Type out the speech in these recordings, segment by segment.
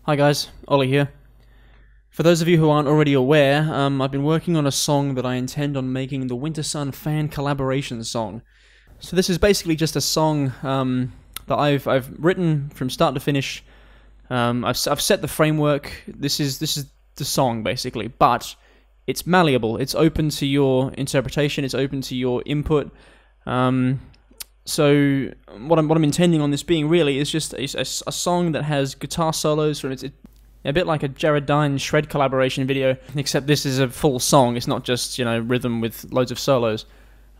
Hi guys, Ollie here. For those of you who aren't already aware, I've been working on a song that I intend on making the Wintersun Fan Collaboration Song. So this is basically just a song that I've written from start to finish. I've set the framework. This is the song basically, but it's malleable. It's open to your interpretation. It's open to your input. So what I'm intending on this being really is just a song that has guitar solos from it's a bit like a Jared Dine shred collaboration video, except this is a full song. It's not just, you know, rhythm with loads of solos.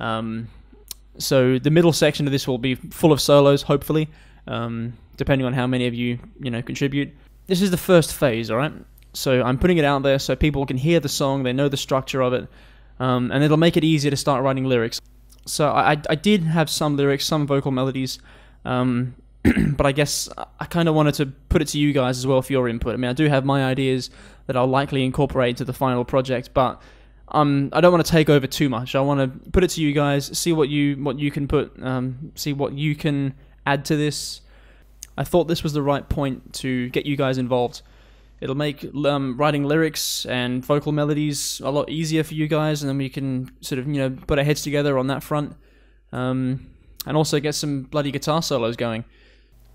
So the middle section of this will be full of solos, hopefully, depending on how many of you contribute. This is the first phase, all right? So I'm putting it out there so people can hear the song, they know the structure of it, and it'll make it easier to start writing lyrics. So I did have some lyrics, some vocal melodies, but I guess I kind of wanted to put it to you guys as well for your input. I mean, I do have my ideas that I'll likely incorporate into the final project, but I don't want to take over too much. I want to put it to you guys, see what you can put, see what you can add to this. I thought this was the right point to get you guys involved. It'll make writing lyrics and vocal melodies a lot easier for you guys, and then we can sort of, put our heads together on that front, and also get some bloody guitar solos going.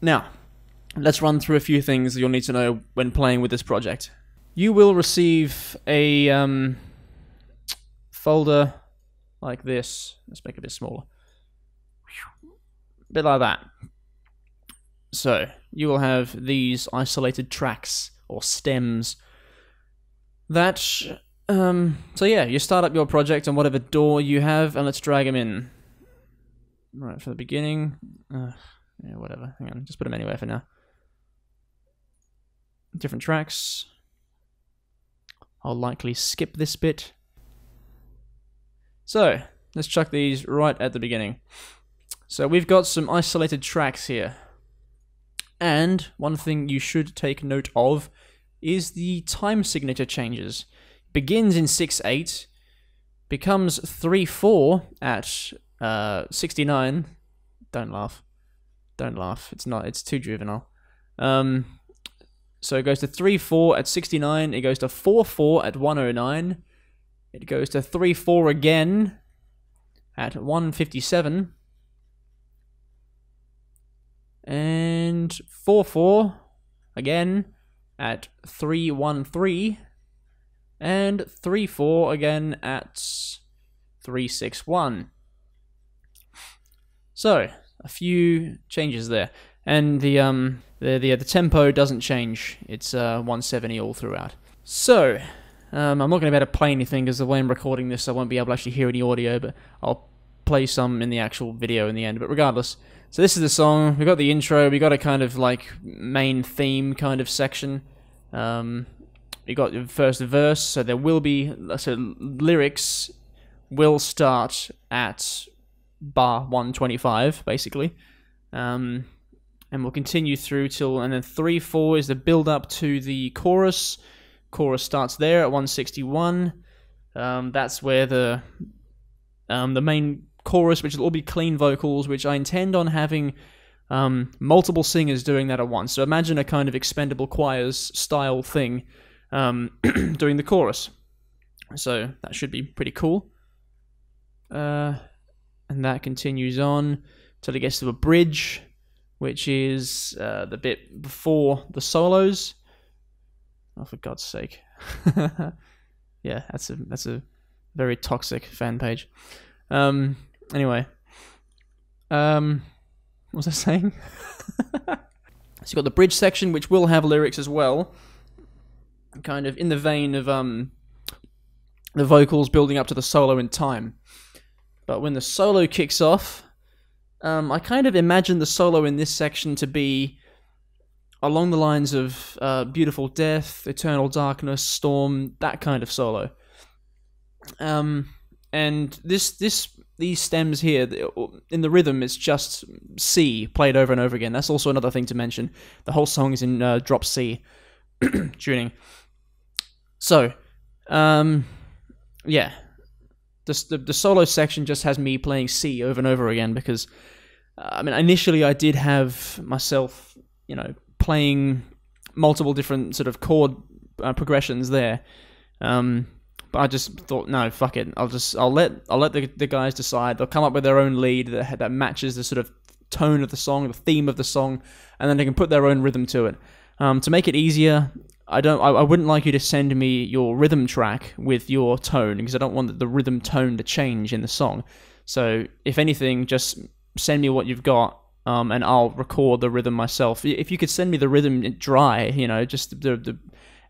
Now, let's run through a few things that you'll need to know when playing with this project. You will receive a folder like this. Let's make it a bit smaller. A bit like that. So, you will have these isolated tracks or stems that so yeah, you start up your project on whatever DAW you have, and let's drag them in right from the beginning. Yeah, whatever, hang on, just put them anywhere for now. Different tracks. I'll likely skip this bit. So let's chuck these right at the beginning. So we've got some isolated tracks here. And one thing you should take note of is the time signature changes. Begins in 6/8, becomes 3/4 at 69. Don't laugh. Don't laugh. It's too juvenile. So it goes to 3/4 at 69, it goes to 4/4 at 109, it goes to 3/4 again at 157. And 4/4 again at 313, and 3/4 again at 361. So a few changes there, and the tempo doesn't change. It's 170 all throughout. So I'm not going to be able to play anything because the way I'm recording this, I won't be able to actually hear any audio, but I'll play some in the actual video in the end. But regardless. So this is the song. We got the intro. We got a kind of like main theme kind of section. We got the first verse. So there will be lyrics will start at bar 125 basically, and we'll continue through till, and then 3/4 is the build up to the chorus. Chorus starts there at 161. That's where the main chorus, which will all be clean vocals, which I intend on having multiple singers doing that at once. So imagine a kind of Expendable Choirs style thing doing the chorus. So that should be pretty cool. And that continues on till it gets to a bridge, which is the bit before the solos. Oh, for God's sake. Yeah, that's a very toxic fan page. Anyway, what was I saying? So you've got the bridge section, which will have lyrics as well, kind of in the vein of the vocals building up to the solo in time. But when the solo kicks off, I kind of imagine the solo in this section to be along the lines of Beautiful Death, Eternal Darkness, Storm, that kind of solo. And these stems here, in the rhythm, it's just C played over and over again. That's also another thing to mention. The whole song is in drop C tuning. So, yeah, the solo section just has me playing C over and over again because, I mean, initially I did have myself, playing multiple different sort of chord progressions there. But I just thought, no, fuck it. I'll let the guys decide. They'll come up with their own lead that matches the sort of tone of the song, the theme of the song, and then they can put their own rhythm to it. To make it easier, I wouldn't like you to send me your rhythm track with your tone, because I don't want the rhythm tone to change in the song. So if anything, just send me what you've got, and I'll record the rhythm myself. If you could send me the rhythm dry, you know, just the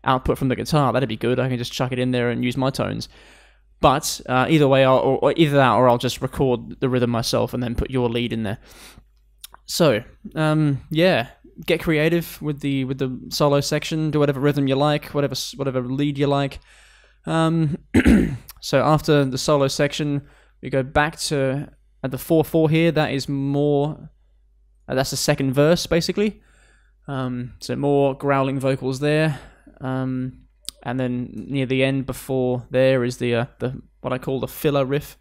output from the guitar, that'd be good. I can just chuck it in there and use my tones. But either way, either that or I'll just record the rhythm myself and then put your lead in there. So yeah, get creative with the solo section. Do whatever rhythm you like, whatever lead you like. So after the solo section, we go back to at the 4/4 here. That is more. That's the second verse basically. So more growling vocals there. And then near the end, before there is the what I call the filler riff,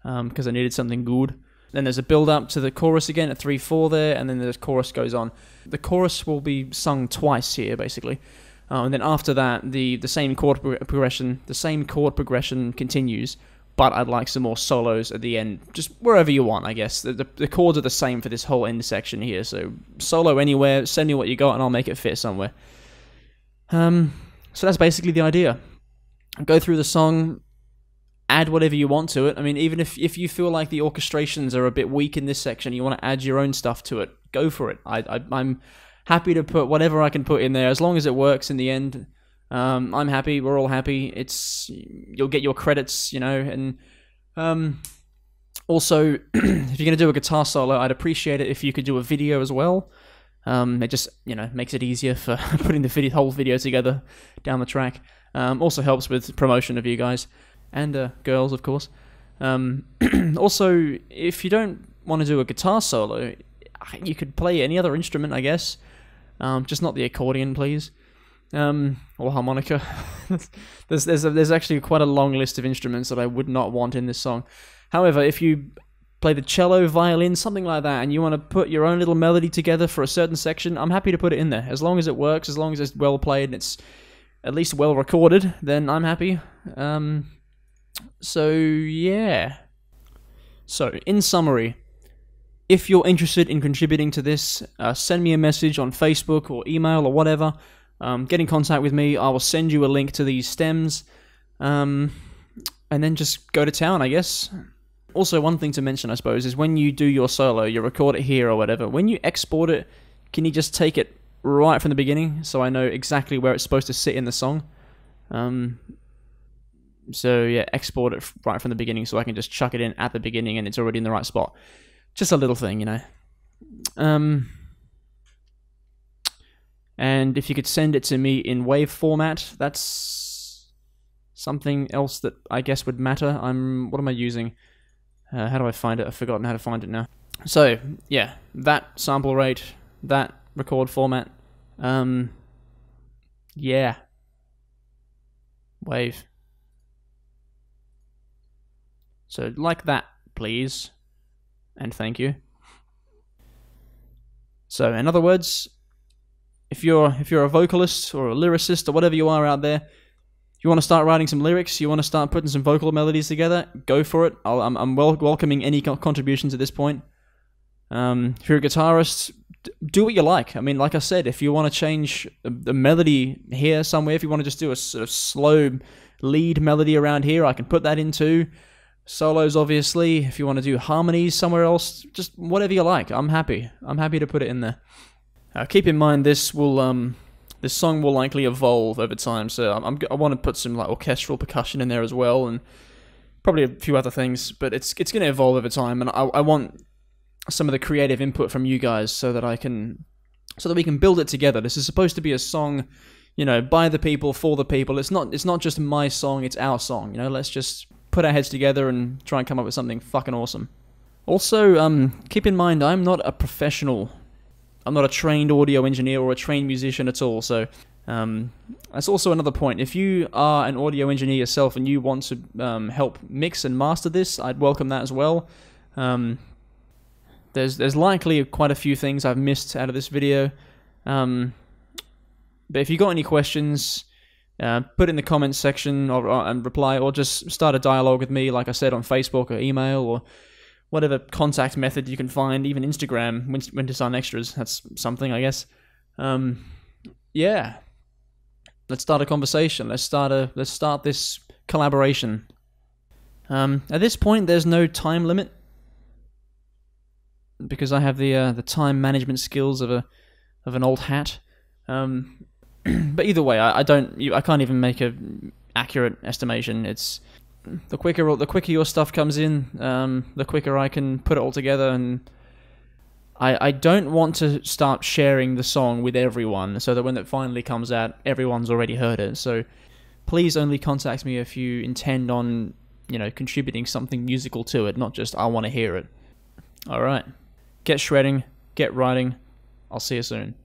because I needed something good. Then there's a build up to the chorus again at 3/4 there, and then the chorus goes on. The chorus will be sung twice here, basically, and then after that, the same chord progression continues. But I'd like some more solos at the end, just wherever you want, I guess. The chords are the same for this whole end section here, so solo anywhere. Send me what you got, and I'll make it fit somewhere. So that's basically the idea. Go through the song, add whatever you want to it. I mean, even if you feel like the orchestrations are a bit weak in this section, you want to add your own stuff to it, go for it. I'm happy to put whatever I can put in there, as long as it works in the end. I'm happy, we're all happy. You'll get your credits, you know, and also, if you're going to do a guitar solo, I'd appreciate it if you could do a video as well. It just, you know, makes it easier for putting the whole video together down the track. Also helps with promotion of you guys. And girls, of course. Also, if you don't want to do a guitar solo, you could play any other instrument, I guess. Just not the accordion, please. Or harmonica. There's actually quite a long list of instruments that I would not want in this song. However, if you play the cello, violin, something like that, and you want to put your own little melody together for a certain section, I'm happy to put it in there. As long as it works, as long as it's well played and it's at least well recorded, then I'm happy. So, yeah. So, in summary, if you're interested in contributing to this, send me a message on Facebook or email or whatever. Get in contact with me. I will send you a link to these stems. And then just go to town, I guess. Also, one thing to mention, I suppose, is when you do your solo, you record it here or whatever. When you export it, can you just take it right from the beginning so I know exactly where it's supposed to sit in the song? So yeah, export it right from the beginning so I can just chuck it in at the beginning and it's already in the right spot. Just a little thing, you know. And if you could send it to me in WAV format, that's something else that I guess would matter. What am I using? How do I find it? I've forgotten how to find it now. So, yeah, that sample rate, that record format, yeah. WAV. So, like that, please. And thank you. So, in other words, if you're a vocalist or a lyricist or whatever you are out there, you want to start writing some lyrics, you want to start putting some vocal melodies together, go for it. I'm welcoming any contributions at this point. If you're a guitarist, do what you like. I mean, like I said, if you want to change the melody here somewhere, if you want to just do a sort of slow lead melody around here, I can put that in too. Solos, obviously. If you want to do harmonies somewhere else, just whatever you like. I'm happy. I'm happy to put it in there. Keep in mind, this song will likely evolve over time, so I want to put some like orchestral percussion in there as well, and probably a few other things. But it's going to evolve over time, and I want some of the creative input from you guys so that we can build it together. This is supposed to be a song, you know, by the people, for the people. It's not just my song, it's our song. You know, let's just put our heads together and try and come up with something fucking awesome. Also, keep in mind, I'm not a professional. I'm not a trained audio engineer or a trained musician at all, so that's also another point. If you are an audio engineer yourself and you want to help mix and master this, I'd welcome that as well. There's likely quite a few things I've missed out of this video. But if you got any questions, put it in the comments section and reply, or just start a dialogue with me, like I said, on Facebook or email or whatever contact method you can find, even Instagram, WintersunExtras. That's something, I guess. Yeah. Let's start a conversation. Let's start this collaboration. At this point, there's no time limit because I have the time management skills of an old hat. But either way, I can't even make a accurate estimation. It's the quicker your stuff comes in, the quicker I can put it all together. And I don't want to start sharing the song with everyone, so that when it finally comes out, everyone's already heard it. So please only contact me if you intend on, contributing something musical to it, not just I want to hear it. All right, get shredding, get writing. I'll see you soon.